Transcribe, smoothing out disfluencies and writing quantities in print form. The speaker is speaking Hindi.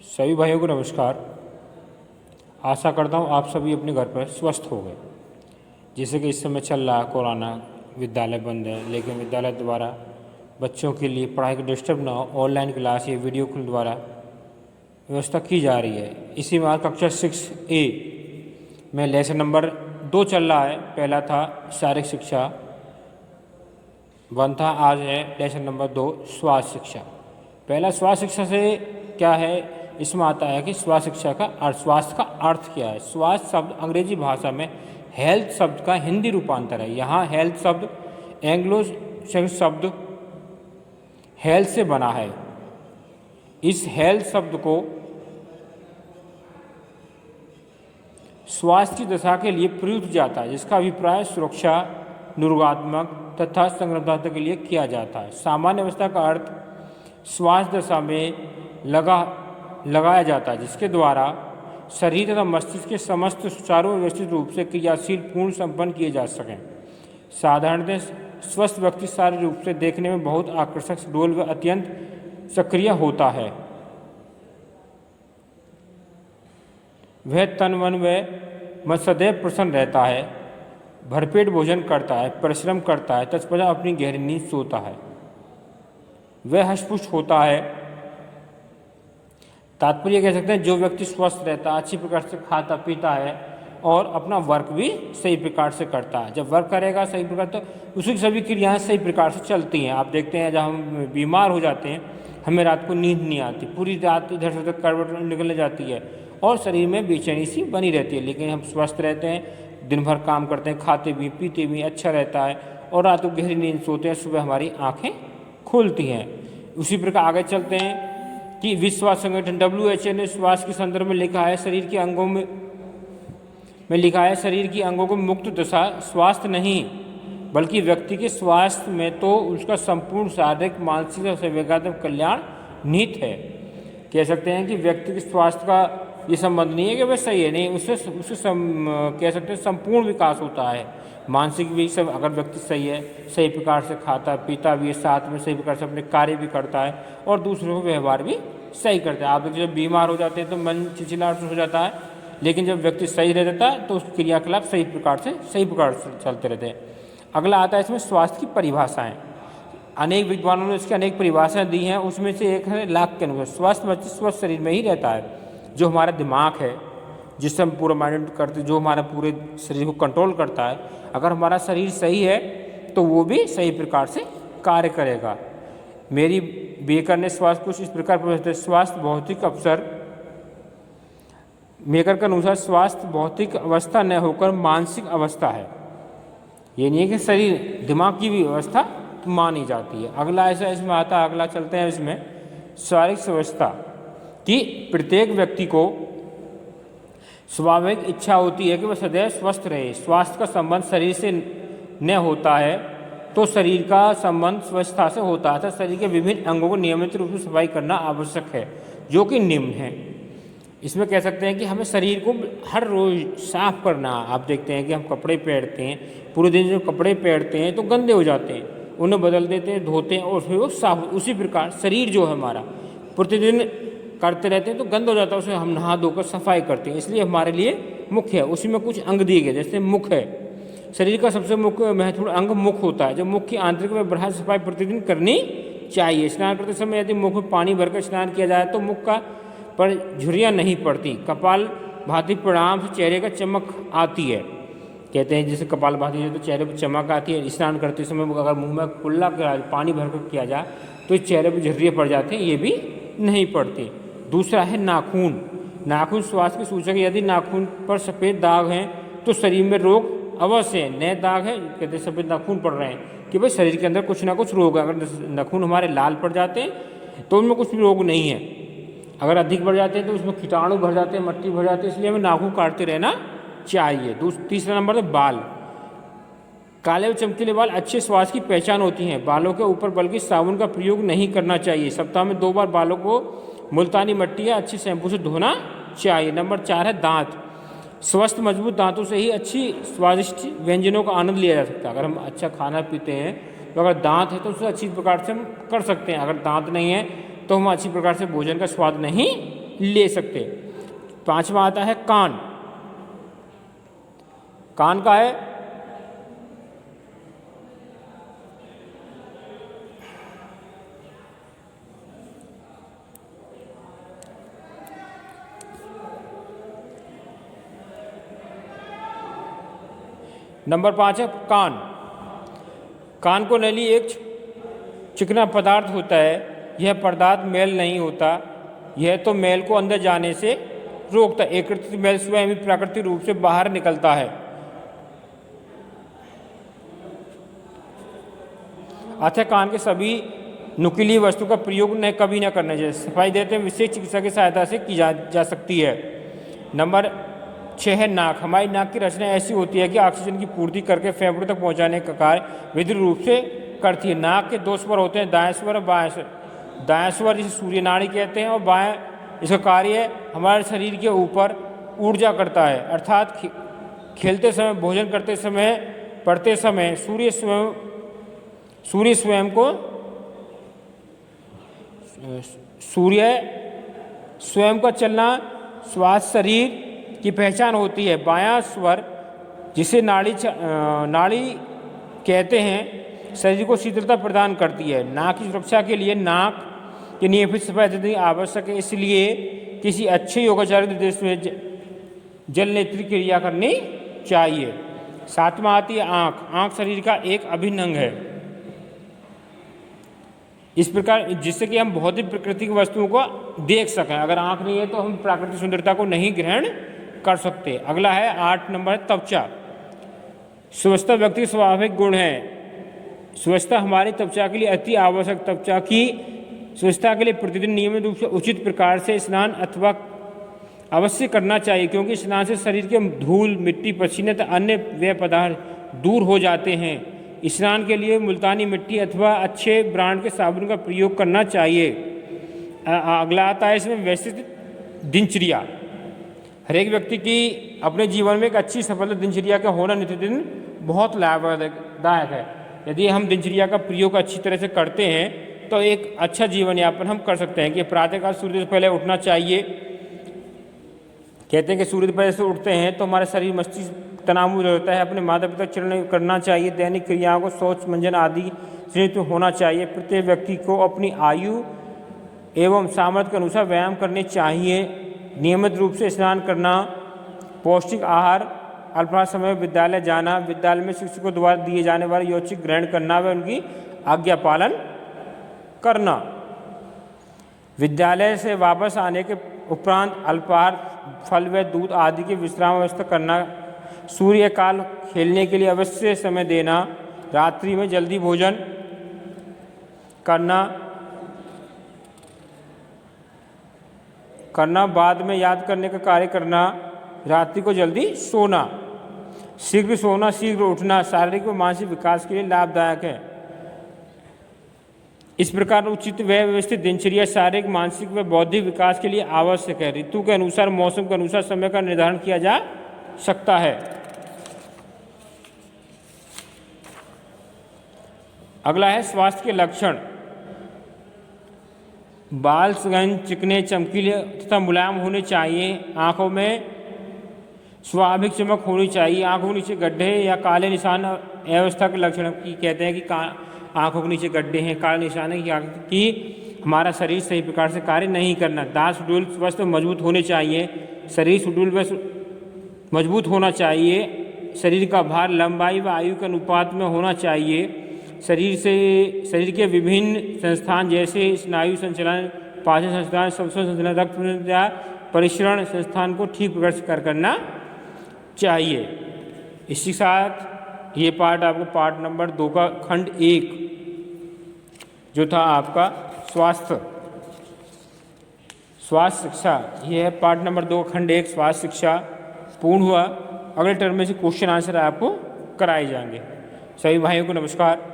सभी भाइयों को नमस्कार। आशा करता हूँ आप सभी अपने घर पर स्वस्थ हो गए। जैसे कि इस समय चल रहा है कोरोना, विद्यालय बंद है, लेकिन विद्यालय द्वारा बच्चों के लिए पढ़ाई को डिस्टर्ब ना हो, ऑनलाइन क्लास या वीडियो कॉल द्वारा व्यवस्था की जा रही है। इसी में आज कक्षा 6A में लेसन नंबर 2 चल रहा है। पहला था शारीरिक शिक्षा 1 था, आज है लेसन नंबर 2 स्वास्थ्य शिक्षा। पहला स्वास्थ्य शिक्षा से क्या है, इसमें आता है कि स्वास्थ्य शिक्षा का अर्थ, स्वास्थ्य का अर्थ क्या है। स्वास्थ्य शब्द अंग्रेजी भाषा में हेल्थ शब्द का हिंदी रूपांतर है। यहाँ हेल्थ शब्द एंग्लो शब्द हेल्थ से बना है। इस हेल्थ शब्द को स्वास्थ्य की दशा के लिए प्रयुक्त जाता है, जिसका अभिप्राय सुरक्षा, निरोगात्मक तथा संरक्षणात्मक के लिए किया जाता है। सामान्य अवस्था का अर्थ स्वास्थ्य दशा में लगाया जाता है, जिसके द्वारा शरीर तथा मस्तिष्क के समस्त सुचारू व्यवस्थित रूप से क्रियाशील पूर्ण संपन्न किए जा सकें। साधारणतः स्वस्थ व्यक्ति शारीरिक रूप से देखने में बहुत आकर्षक, सुडौल व अत्यंत सक्रिय होता है। वह तन मन व सदैव प्रसन्न रहता है, भरपेट भोजन करता है, परिश्रम करता है, तत्पश्चात अपनी गहरी नींद सोता है। वह हष्टपुष्ट होता है। तात्पर्य कह सकते हैं जो व्यक्ति स्वस्थ रहता है, अच्छी प्रकार से खाता पीता है और अपना वर्क भी सही प्रकार से करता है। जब वर्क करेगा सही प्रकार तो उसकी सभी क्रियाएं सही प्रकार से चलती हैं। आप देखते हैं जब हम बीमार हो जाते हैं, हमें रात को नींद नहीं आती, पूरी रात इधर से उधर करवट निकलने जाती है और शरीर में बेचैनी सी बनी रहती है। लेकिन हम स्वस्थ रहते हैं, दिन भर काम करते हैं, खाते भी पीते भी, अच्छा रहता है और रात को गहरी नींद सोते हैं, सुबह हमारी आँखें खुलती हैं। उसी प्रकार आगे चलते हैं कि विश्व स्वास्थ्य संगठन WHO ने स्वास्थ्य के संदर्भ में लिखा है, शरीर के अंगों में लिखा है, शरीर की अंगों को मुक्त दशा स्वास्थ्य नहीं, बल्कि व्यक्ति के स्वास्थ्य में तो उसका संपूर्ण शारीरिक, मानसिक और संवेगात्मक कल्याण निहित है। कह सकते हैं कि व्यक्ति के स्वास्थ्य का ये संबंध नहीं है कि वह सही है, नहीं, उससे कह सकते हैं संपूर्ण विकास होता है। मानसिक भी सब, अगर व्यक्ति सही है, सही प्रकार से खाता पीता भी है, साथ में सही प्रकार से अपने कार्य भी करता है और दूसरों को व्यवहार भी सही करता है। आप देखिए जब बीमार हो जाते हैं तो मन चिड़चिड़ाहट हो जाता है, लेकिन जब व्यक्ति सही रह जाता है तो उस क्रियाकलाप सही प्रकार से चलते रहते हैं। अगला आता है इसमें स्वास्थ्य की परिभाषाएँ। अनेक विद्वानों ने इसकी अनेक परिभाषाएँ दी हैं। उसमें से एक है लाख के अनुसार स्वस्थ व्यक्ति स्वस्थ शरीर में ही रहता है। जो हमारा दिमाग है, जिससे हम पूरा माइंड करते, जो हमारा पूरे शरीर को कंट्रोल करता है, अगर हमारा शरीर सही है तो वो भी सही प्रकार से कार्य करेगा। मेरी बेकर ने स्वास्थ्य कुछ इस प्रकार परिभाषित, स्वास्थ्य भौतिक अवसर, मेकर के अनुसार स्वास्थ्य भौतिक अवस्था न होकर मानसिक अवस्था है। ये नहीं है कि शरीर दिमाग की भी अवस्था मानी जाती है। अगला ऐसा इसमें आता है, अगला चलते हैं इसमें शारीरिक अवस्था कि प्रत्येक व्यक्ति को स्वाभाविक इच्छा होती है कि वह सदैव स्वस्थ रहे। स्वास्थ्य का संबंध शरीर से न होता है तो शरीर का संबंध स्वस्थता से होता है। शरीर के विभिन्न अंगों को नियमित रूप से सफाई करना आवश्यक है, जो कि निम्न है। इसमें कह सकते हैं कि हमें शरीर को हर रोज़ साफ करना। आप देखते हैं कि हम कपड़े पहनते हैं, पूरे दिन जब कपड़े पहनते हैं तो गंदे हो जाते हैं, उन्हें बदल देते हैं, धोते हैं और फिर वो साफ। उसी प्रकार शरीर जो है हमारा प्रतिदिन करते रहते हैं तो गंद हो जाता है, उसे हम नहा धोकर सफाई करते हैं, इसलिए हमारे लिए मुख्य है। उसी में कुछ अंग दिए गए, जैसे मुख है, शरीर का सबसे मुख्य महत्वपूर्ण अंग मुख होता है। जब मुख की आंतरिक में बढ़ा सफाई प्रतिदिन करनी चाहिए। स्नान करते समय यदि मुख में पानी भरकर स्नान किया जाए तो मुख का पर झुर्रियाँ नहीं पड़ती। कपाल भाती प्राणायाम से चेहरे का चमक आती है। कहते हैं जैसे कपाल भाती है तो चेहरे पर चमक आती है। स्नान करते समय अगर मुँह में कुल्ला पानी भरकर किया जाए तो चेहरे पर झुर्रियाँ पड़ जाती हैं, ये भी नहीं पड़ती। दूसरा है नाखून। नाखून स्वास्थ्य के सूचक है। यदि नाखून पर सफ़ेद दाग हैं तो शरीर में रोग अवश्य है। नए दाग है, कहते हैं सफ़ेद नाखून पड़ रहे हैं कि भाई शरीर के अंदर कुछ ना कुछ रोग है। अगर नाखून हमारे लाल पड़ जाते हैं तो उनमें कुछ भी रोग नहीं है। अगर अधिक बढ़ जाते हैं तो उसमें कीटाणु भर जाते हैं, मट्टी भर जाती है, इसलिए हमें नाखून काटते रहना चाहिए। तीसरा नंबर है बाल। काले व चमकीले बाल अच्छे स्वास्थ्य की पहचान होती हैं। बालों के ऊपर बल्कि साबुन का प्रयोग नहीं करना चाहिए। सप्ताह में 2 बार बालों को मुल्तानी मिट्टी या अच्छे शैम्पू से धोना चाहिए। नंबर 4 है दांत। स्वस्थ मजबूत दांतों से ही अच्छी स्वादिष्ट व्यंजनों का आनंद लिया जा सकता है। अगर हम अच्छा खाना पीते हैं तो अगर दांत है तो उससे अच्छी प्रकार से हम कर सकते हैं। अगर दांत नहीं है तो हम अच्छी प्रकार से भोजन का स्वाद नहीं ले सकते। पांचवा आता है कान। कान का है नंबर 5 है कान। कान को नली एक चिकना पदार्थ होता है। यह पदार्थ मैल नहीं होता, यह तो मैल को अंदर जाने से रोकता है। एकीकृत मैल स्वयं ही प्राकृतिक रूप से बाहर निकलता है। अतः कान के सभी नुकीली वस्तु का प्रयोग न कभी न करना चाहिए। सफाई देते हैं विशेष चिकित्सा की सहायता से की जा सकती है। नंबर 6 है नाक। हमारी नाक की रचना ऐसी होती है कि ऑक्सीजन की पूर्ति करके फेफड़ों तक पहुंचाने का कार्य विद्युत रूप से करती है। नाक के 2 स्वर होते हैं, दाएं स्वर और बाएं स्वर। दाएं स्वर जिसे सूर्य नाड़ी कहते हैं और बाएं इसका कार्य हमारे शरीर के ऊपर ऊर्जा करता है, अर्थात खेलते समय, भोजन करते समय, पढ़ते समय सूर्य स्वयं का चलना श्वास शरीर की पहचान होती है। बायां स्वर जिसे नाड़ी कहते हैं शरीर को शीतलता प्रदान करती है। नाक की सुरक्षा के लिए नाक की नियमित सफाई अत्यंत आवश्यक है। इसलिए किसी अच्छे योगाचार्य के निर्देश में जल नेत्री क्रिया करनी चाहिए। 7वां आती है आँख। आँख शरीर का एक अभिन्न अंग है। इस प्रकार जिससे कि हम भौतिक प्राकृतिक वस्तुओं को देख सकें। अगर आँख नहीं है तो हम प्राकृतिक सुंदरता को नहीं ग्रहण कर सकते। अगला है 8 नंबर है त्वचा। स्वच्छता व्यक्ति का स्वाभाविक गुण है। स्वच्छता हमारी त्वचा के लिए अति आवश्यक। त्वचा की स्वच्छता के लिए प्रतिदिन नियमित रूप से उचित प्रकार से स्नान अथवा अवश्य करना चाहिए, क्योंकि स्नान से शरीर के धूल, मिट्टी, पसीने तथा अन्य व्यय पदार्थ दूर हो जाते हैं। स्नान के लिए मुल्तानी मिट्टी अथवा अच्छे ब्रांड के साबुन का प्रयोग करना चाहिए। अगला आता है इसमें व्यवस्थित दिनचर्या। हर एक व्यक्ति की अपने जीवन में एक अच्छी सफल दिनचर्या का होना नित्यदिन बहुत लाभदायक है। यदि हम दिनचर्या का प्रयोग अच्छी तरह से करते हैं तो एक अच्छा जीवन यापन हम कर सकते हैं। कि प्रातःकाल सूर्य से पहले उठना चाहिए। कहते हैं कि सूर्य से पहले से उठते हैं तो हमारे शरीर मस्तिष्क तनाव रहता है। अपने माता पिता चरण करना चाहिए। दैनिक क्रियाओं को शौच मंजन आदि से होना चाहिए। प्रत्येक व्यक्ति को अपनी आयु एवं सामर्थ्य के अनुसार व्यायाम करने चाहिए। नियमित रूप से स्नान करना, पौष्टिक आहार, अल्पाहार समय विद्यालय जाना, विद्यालय में शिक्षकों द्वारा दिए जाने वाले यौगिक ग्रहण करना व उनकी आज्ञा पालन करना। विद्यालय से वापस आने के उपरांत अल्पाहार, फल व दूध आदि की विश्राम व्यवस्था करना। सूर्य काल खेलने के लिए अवश्य समय देना। रात्रि में जल्दी भोजन करना, बाद में याद करने का कार्य करना। रात्रि को जल्दी सोना। शीघ्र सोना, शीघ्र उठना शारीरिक व मानसिक विकास के लिए लाभदायक है। इस प्रकार उचित व व्यवस्थित दिनचर्या शारीरिक, मानसिक व बौद्धिक विकास के लिए आवश्यक है। ऋतु के अनुसार, मौसम के अनुसार समय का निर्धारण किया जा सकता है। अगला है स्वास्थ्य के लक्षण। बाल सघन, चिकने, चमकीले तथा मुलायम होने चाहिए। आँखों में स्वाभाविक चमक होनी चाहिए। आँखों के नीचे गड्ढे या काले निशान अवस्था के लक्षण की कहते हैं कि आँखों के नीचे गड्ढे हैं, काले निशान है कि हमारा शरीर सही प्रकार से कार्य नहीं करना। दांत सुडौल, स्वस्थ, मजबूत होने चाहिए। शरीर सुडौल व मजबूत होना चाहिए। शरीर का भार लंबाई व आयु के अनुपात में होना चाहिए। शरीर के विभिन्न संस्थान जैसे स्नायु संचालन, पाचन संस्थान, श्वसन संचालन, रक्त या परिसरण संस्थान को ठीक प्रकार से कार्य करना चाहिए। इसी साथ ये पार्ट आपको पार्ट नंबर 2 का खंड 1 जो था आपका स्वास्थ्य शिक्षा, ये है पार्ट नंबर 2 खंड 1 स्वास्थ्य शिक्षा पूर्ण हुआ। अगले टर्म में से क्वेश्चन आंसर आपको कराए जाएंगे। सभी भाइयों को नमस्कार।